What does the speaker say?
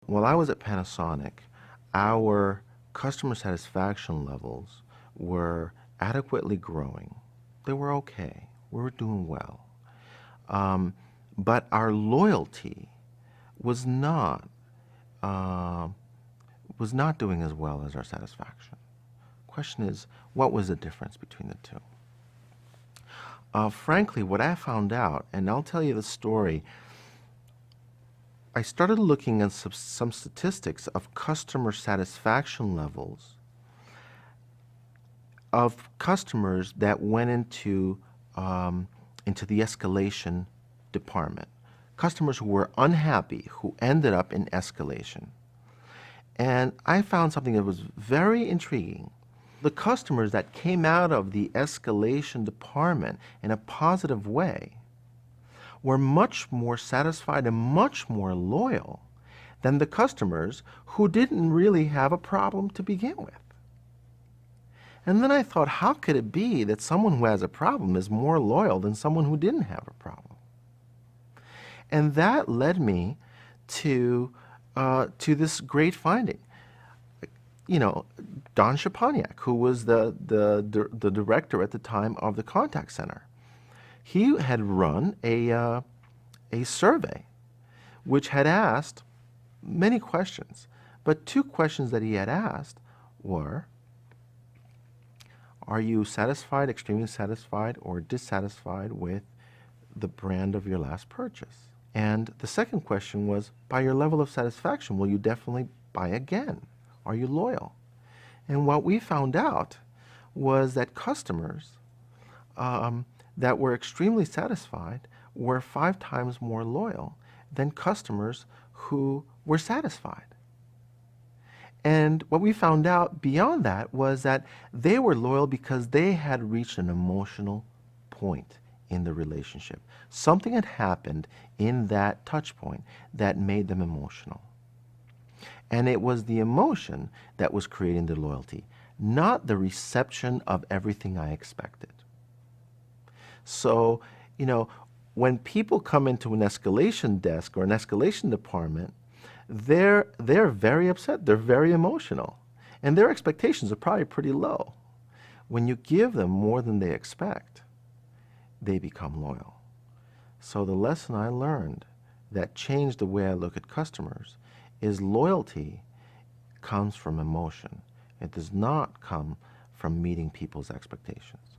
While I was at Panasonic, our customer satisfaction levels were adequately growing. They were okay. We were doing well. Um, but our loyalty was not uh, was not doing as well as our satisfaction. Question is, what was the difference between the two? Frankly, what I found out, and I'll tell you the story, I started looking at some statistics of customer satisfaction levels of customers that went into the escalation department. Customers who were unhappy, who ended up in escalation. And I found something that was very intriguing. The customers that came out of the escalation department in a positive way were much more satisfied and much more loyal than the customers who didn't really have a problem to begin with. And then I thought, how could it be that someone who has a problem is more loyal than someone who didn't have a problem? And that led me to this great finding. You know, Don Shaponiak, who was the director at the time of the contact center, he had run a survey which had asked many questions, but two questions that he had asked were, are you satisfied, extremely satisfied, or dissatisfied with the brand of your last purchase? And the second question was, by your level of satisfaction, will you definitely buy again? Are you loyal? And what we found out was that customers that were extremely satisfied were 5 times more loyal than customers who were satisfied. And what we found out beyond that was that they were loyal because they had reached an emotional point in the relationship. Something had happened in that touch point that made them emotional. And it was the emotion that was creating the loyalty, not the reception of everything I expected. So, you know, when people come into an escalation desk or an escalation department, they're very upset, they're very emotional, and their expectations are probably pretty low. When you give them more than they expect, they become loyal. So the lesson I learned that changed the way I look at customers is loyalty comes from emotion. It does not come from meeting people's expectations.